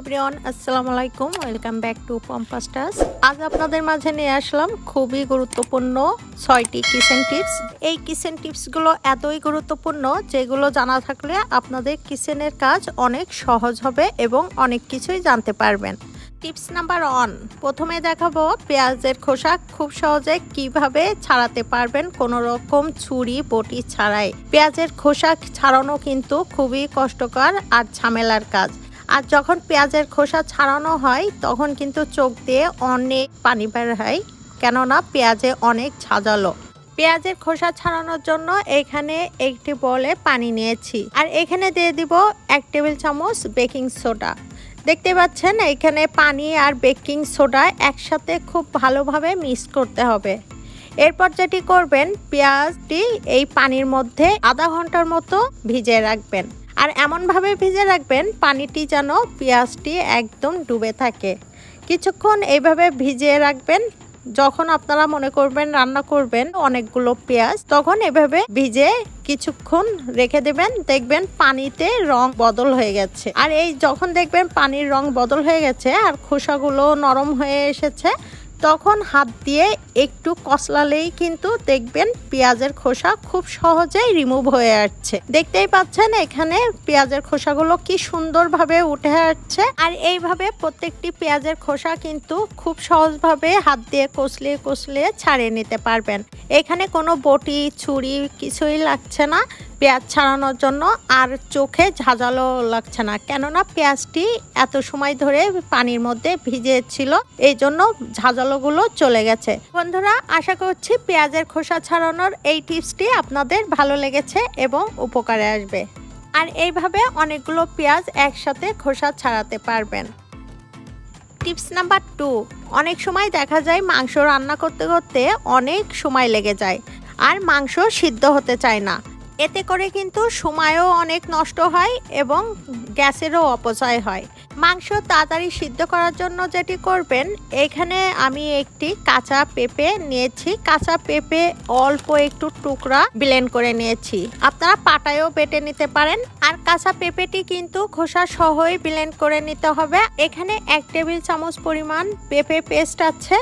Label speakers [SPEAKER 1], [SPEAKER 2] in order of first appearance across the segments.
[SPEAKER 1] Everyone, আসসালামু আলাইকুম। Welcome back to Pampa stars. আজ আপনাদের মাঝে নিয়ে আসলাম খুবই গুরুত্বপূর্ণ 6টি কিচেন টিপস। এই কিচেন টিপসগুলো এতই গুরুত্বপূর্ণ যেগুলো জানা থাকলে আপনাদের কিচেনের কাজ অনেক সহজ হবে এবং অনেক কিছুই জানতে পারবেন। টিপস নাম্বার 1, প্রথমে দেখাবো পেঁয়াজের খোসা খুব সহজে কিভাবে ছাড়াতে পারবেন কোনো রকম ছুরি বটি ছাড়াই। পেঁয়াজের খোসা ছাড়ানো কিন্তু খুবই কষ্টকর আর ঝামেলার কাজ। আর যখন পেঁয়াজের খোসা ছাড়ানো হয় তখন কিন্তু চোখ দিয়ে অনেক পানি বের হয়, কেননা পেঁয়াজে অনেক ঝাঁঝালো। পেঁয়াজের খোসা ছাড়ানোর জন্য এখানে একটি বলে পানি নিয়েছি আর এখানে দিয়ে দিব 1 টেবিল চামচ বেকিং সোডা। দেখতে পাচ্ছেন এখানে পানি আর বেকিং সোডা একসাথে খুব ভালোভাবে মিক্স করতে হবে। এরপর যেটি করবেন, পেঁয়াজটি এই পানির মধ্যে আধা ঘন্টার মতো ভিজিয়ে রাখবেন। আর এমনভাবে ভিজে রাখবেন পানিটি যেন পেঁয়াজটি একদম ডুবে থাকে। কিছুক্ষণ এইভাবে ভিজিয়ে রাখবেন। যখন আপনারা মনে করবেন রান্না করবেন অনেকগুলো পেঁয়াজ, তখন এভাবে ভিজে কিছুক্ষণ রেখে দেবেন। দেখবেন পানিতে রং বদল হয়ে গেছে। আর এই যখন দেখবেন পানির রং বদল হয়ে গেছে আর খোসাগুলো নরম হয়ে এসেছে, তখন হাত দিয়ে একটু কচলালেই কিন্তু দেখবেন পেঁয়াজের খোসা খুব সহজেই রিমুভ হয়ে আসছে। দেখতেই পাচ্ছেন এখানে পেঁয়াজের খোসাগুলো কি সুন্দরভাবে উঠে আসছে। আর এইভাবে প্রত্যেকটি পেঁয়াজের খোসা কিন্তু খুব সহজভাবে হাত দিয়ে কচলিয়ে ছাড়িয়ে নিতে পারবেন। এখানে কোনো বটি ছুরি কিছুই লাগছে না পেঁয়াজ ছাড়ানোর জন্য, আর চোখে ঝাঁঝালো লাগছে না, কেননা পেঁয়াজটি এত সময় ধরে পানির মধ্যে ভিজে ছিল, এই জন্য ঝাঁঝালোগুলো চলে গেছে। বন্ধুরা, আশা করছি পেঁয়াজের খোসা ছাড়ানোর এই টিপসটি আপনাদের ভালো লেগেছে এবং উপকারে আসবে। আর এইভাবে অনেকগুলো পেঁয়াজ একসাথে খোসা ছাড়াতে পারবেন। টিপস নাম্বার 2, অনেক সময় দেখা যায় মাংস রান্না করতে করতে অনেক সময় লেগে যায় আর মাংস সিদ্ধ হতে চায় না। এতে করে কিন্তু সময়ও অনেক নষ্ট হয় এবং গ্যাসেরও অপচয় হয়। মাংস তাড়াতাড়ি সিদ্ধ করার জন্য যেটি করবেন, এখানে আমি একটি কাঁচা পেঁপে নিয়েছি। কাঁচা পেঁপে অল্প একটু টুকরা ব্লেন্ড করে নিয়েছি। আপনারা পাটায়ও বেটে নিতে পারেন। আর কাঁচা পেঁপেটি কিন্তু খোসা সহই ব্লেন্ড করে নিতে হবে। এখানে 1 টেবিল চামচ পরিমাণ পেঁপে পেস্ট আছে।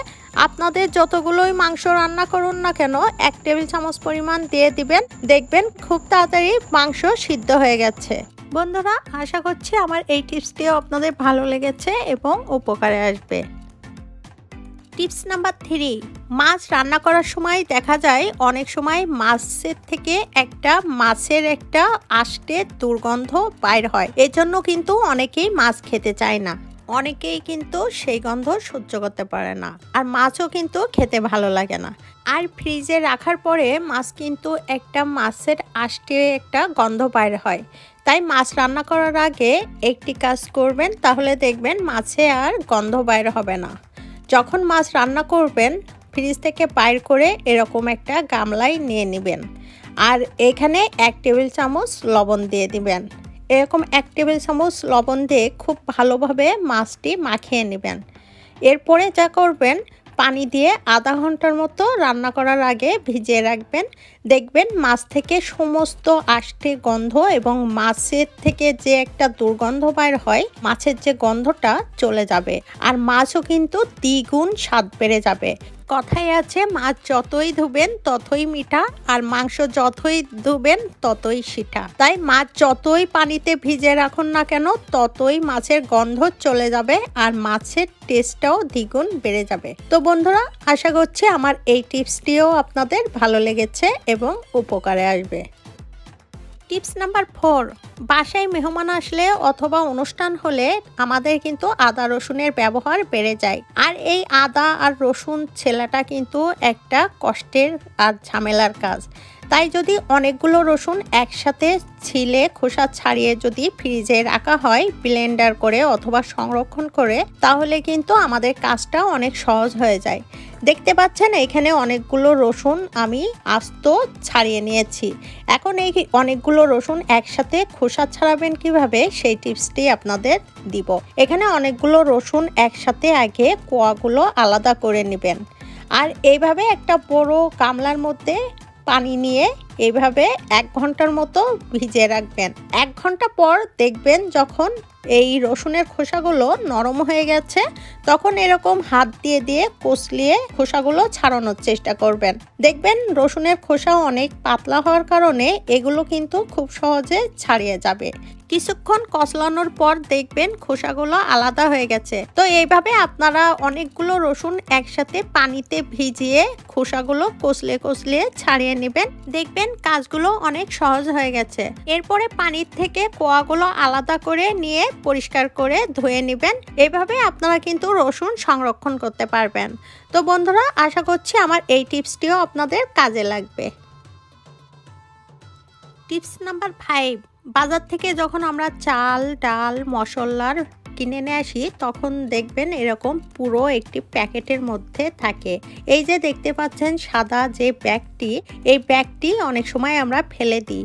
[SPEAKER 1] আপনাদের যতগুলোই মাংস রান্না করুন না কেন 1 টেবিল চামচ পরিমাণ দিয়ে দিবেন। দেখবেন খুব তাড়াতাড়ি মাংস সিদ্ধ হয়ে গেছে। বন্ধুরা, আশা করছি আমার এই টিপসটিও আপনাদের ভালো লেগেছে এবং উপকারে আসবে। টিপস নাম্বার 3, মাছ রান্না করার সময় দেখা যায় অনেক সময় মাছের থেকে মাছের একটা আষ্টে দুর্গন্ধ বাইর হয়। এজন্য কিন্তু অনেকেই মাছ খেতে চায় না। অনেকেই কিন্তু সেই গন্ধ সহ্য করতে পারে না, আর মাছও কিন্তু খেতে ভালো লাগে না। আর ফ্রিজে রাখার পরে মাছ কিন্তু মাছের আষ্টে একটা গন্ধ বাইর হয়। তাই মাছ রান্না করার আগে একটি কাজ করবেন, তাহলে দেখবেন মাছে আর গন্ধ বাইর হবে না। যখন মাছ রান্না করবেন ফ্রিজ থেকে বাইর করে এরকম একটা গামলায় নিয়ে নেবেন। আর এখানে 1 টেবিল চামচ লবণ দিয়ে দিবেন। এরকম 1 টেবিল চামচ লবণ দিয়ে খুব ভালোভাবে মাছটি মাখিয়ে নেবেন। এরপরে যা করবেন, পানি দিয়ে আধা ঘন্টার মতো রান্না করার আগে ভিজিয়ে রাখবেন। দেখবেন মাছ থেকে সমস্ত আষ্টে গন্ধ এবং মাছের থেকে যে একটা দুর্গন্ধ বাইর হয়, মাছের যে গন্ধটা চলে যাবে। আর মাছও কিন্তু দ্বিগুণ স্বাদ বেড়ে যাবে। কথাই আছে, মাছ যতই ধুবেন ততই মিঠা, আর মাংস যতই ধুবেন ততই সিঠা। তাই মাছ যতই পানিতে ভিজে রাখুন না কেন ততই মাছের গন্ধ চলে যাবে আর মাছের টেস্টটাও দ্বিগুণ বেড়ে যাবে। তো বন্ধুরা, আশা করছি আমার এই টিপসটিও আপনাদের ভালো লেগেছে এবং উপকারে আসবে। টিপস নাম্বার 4, বাসায় মেহমান আসলে অথবা অনুষ্ঠান হলে আমাদের কিন্তু আদা রসুনের ব্যবহার বেড়ে যায়। আর এই আদা আর রসুন ছেলাটা কিন্তু একটা কষ্টের আর ঝামেলার কাজ। তাই যদি অনেকগুলো রসুন একসাথে ছিলে খোসা ছাড়িয়ে যদি ফ্রিজে রাখা হয় ব্লেন্ডার করে অথবা সংরক্ষণ করে, তাহলে কিন্তু আমাদের কাজটা অনেক সহজ হয়ে যায়। দেখতে পাচ্ছেন এখানে অনেকগুলো রসুন আমি আস্ত ছাড়িয়ে নিয়েছি। এখন এই অনেকগুলো রসুন একসাথে খোসা ছাড়াবেন কিভাবে সেই টিপসটি আপনাদের দিব। এখানে অনেকগুলো রসুন একসাথে আগে কোয়াগুলো আলাদা করে নেবেন। আর এইভাবে একটা বড় গামলার মধ্যে পানি নিয়ে এইভাবে 1 ঘন্টার মতো ভিজিয়ে রাখবেন। 1 ঘন্টা পর দেখবেন যখন এই রসুনের খোসাগুলো নরম হয়ে গেছে, তখন এরকম হাত দিয়ে কষলিয়ে খোসাগুলো ছাড়ানোর চেষ্টা করবেন। দেখবেন রসুনের খোসা অনেক পাতলা হওয়ার কারণে এগুলো কিন্তু খুব সহজে ছাড়িয়ে যাবে। কিছুক্ষণ কষলানোর পর দেখবেন খোসাগুলো আলাদা হয়ে গেছে। তো এইভাবে আপনারা অনেকগুলো রসুন একসাথে পানিতে ভিজিয়ে খোসাগুলো কষলিয়ে ছাড়িয়ে নেবেন। দেখবেন কাজগুলো অনেক সহজ হয়ে গেছে। এরপরে পানির থেকে কোয়াগুলো আলাদা করে নিয়ে পরিষ্কার করে ধুয়ে নেবেন। এভাবে আপনারা কিন্তু রসুন সংরক্ষণ করতে পারবেন। তো বন্ধুরা, আশা করছি আমার এই টিপসটিও আপনাদের কাজে লাগবে। টিপস নাম্বার 5, বাজার থেকে যখন আমরা চাল, ডাল, মশলার কিনে নিয়ে আসি তখন দেখবেন এরকম পুরো একটি প্যাকেটের মধ্যে থাকে। এই যে দেখতে পাচ্ছেন সাদা যে ব্যাগটি, এই ব্যাগটি অনেক সময় আমরা ফেলে দিই।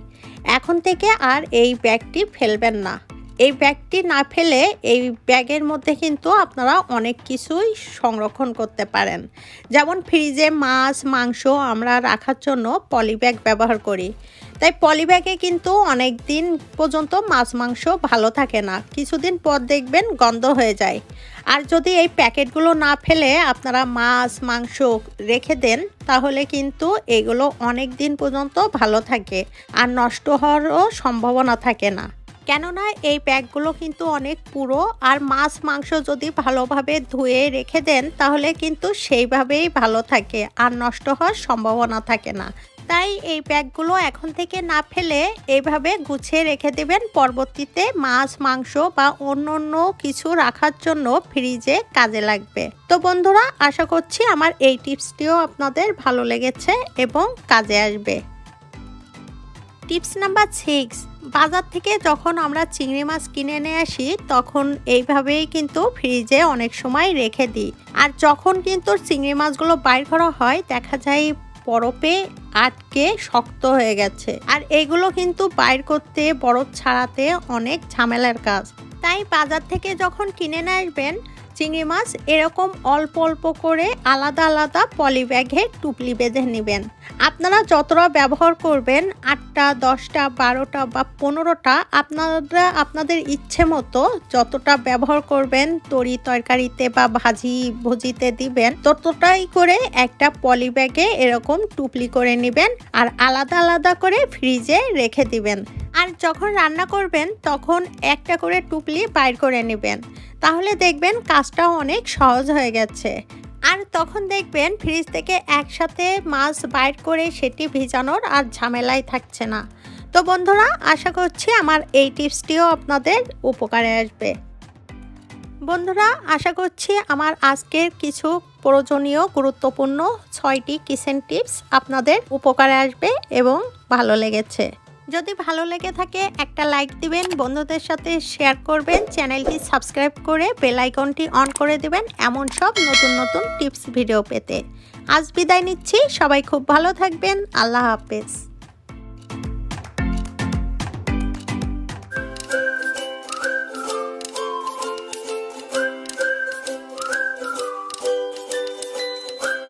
[SPEAKER 1] এখন থেকে আর এই ব্যাগটি ফেলবেন না। এই ব্যাগটি না ফেলে এই ব্যাগের মধ্যে কিন্তু আপনারা অনেক কিছুই সংরক্ষণ করতে পারেন। যেমন ফ্রিজে মাছ, মাংস আমরা রাখার জন্য পলি ব্যাগ ব্যবহার করি। তাই পলি ব্যাগে কিন্তু অনেক দিন পর্যন্ত মাছ মাংস ভালো থাকে না, কিছুদিন পর দেখবেন গন্ধ হয়ে যায়। আর যদি এই প্যাকেটগুলো না ফেলে আপনারা মাছ মাংস রেখে দেন তাহলে কিন্তু এগুলো অনেক দিন পর্যন্ত ভালো থাকে আর নষ্ট হওয়ারও সম্ভাবনা থাকে না। কেননা এই ব্যাগগুলো কিন্তু অনেক পুরো, আর মাছ মাংস যদি ভালোভাবে ধুয়ে রেখে দেন তাহলে কিন্তু সেইভাবেই ভালো থাকে আর নষ্ট হওয়ার সম্ভাবনা থাকে না। তাই এই ব্যাগগুলো এখন থেকে না ফেলে এইভাবে গুছিয়ে রেখে দেবেন। পরবর্তীতে মাছ মাংস বা অন্য কিছু রাখার জন্য ফ্রিজে কাজে লাগবে। তো বন্ধুরা, আশা করছি আমার এই টিপসটিও আপনাদের ভালো লেগেছে এবং কাজে আসবে। টিপস নাম্বার 6, বাজার থেকে যখন আমরা চিংড়ি মাছ কিনে নিয়ে আসি তখন এইভাবেই কিন্তু ফ্রিজে অনেক সময় রেখে দিই। আর যখন কিন্তু চিংড়ি মাছগুলো বাইর করা হয় দেখা যায় বরফে আটকে শক্ত হয়ে গেছে। আর এগুলো কিন্তু বাইর করতে, বরফ ছাড়াতে অনেক ঝামেলার কাজ। তাই বাজার থেকে যখন কিনে নিয়ে আসবেন চিংড়ি মাছ, এরকম অল্প অল্প করে আলাদা আলাদা পলি ব্যাগে টুপলি বেঁধে নেবেন। আপনারা যতটা ব্যবহার করবেন, 8টা, 10টা, 12টা বা 15টা, আপনারা আপনাদের ইচ্ছে মতো যতটা ব্যবহার করবেন তরি তরকারিতে বা ভুজিতে দিবেন, ততটাই করে একটা পলি ব্যাগে এরকম টুপলি করে নেবেন আর আলাদা আলাদা করে ফ্রিজে রেখে দিবেন। আর যখন রান্না করবেন তখন একটা করে টুপলি বাইর করে নেবেন, তাহলে দেখবেন কাজটা অনেক সহজ হয়ে গেছে। আর তখন দেখবেন ফ্রিজ থেকে একসাথে মাছ বাইর করে সেটি ভিজানোর আর ঝামেলাই থাকছে না। তো বন্ধুরা, আশা করছি আমার এই টিপসটিও আপনাদের উপকারে আসবে। বন্ধুরা, আশা করছি আমার আজকের কিছু প্রয়োজনীয় গুরুত্বপূর্ণ 6টি কিচেন টিপস আপনাদের উপকারে আসবে এবং ভালো লেগেছে। যদি ভালো লেগে থাকে একটা লাইক দিবেন, বন্ধুদের সাথে শেয়ার করবেন, চ্যানেলটি সাবস্ক্রাইব করে বেল আইকনটি অন করে দিবেন এমন সব নতুন টিপস ভিডিও পেতে। আজ বিদায় নিচ্ছি, সবাই খুব ভালো থাকবেন। আল্লাহ হাফেজ।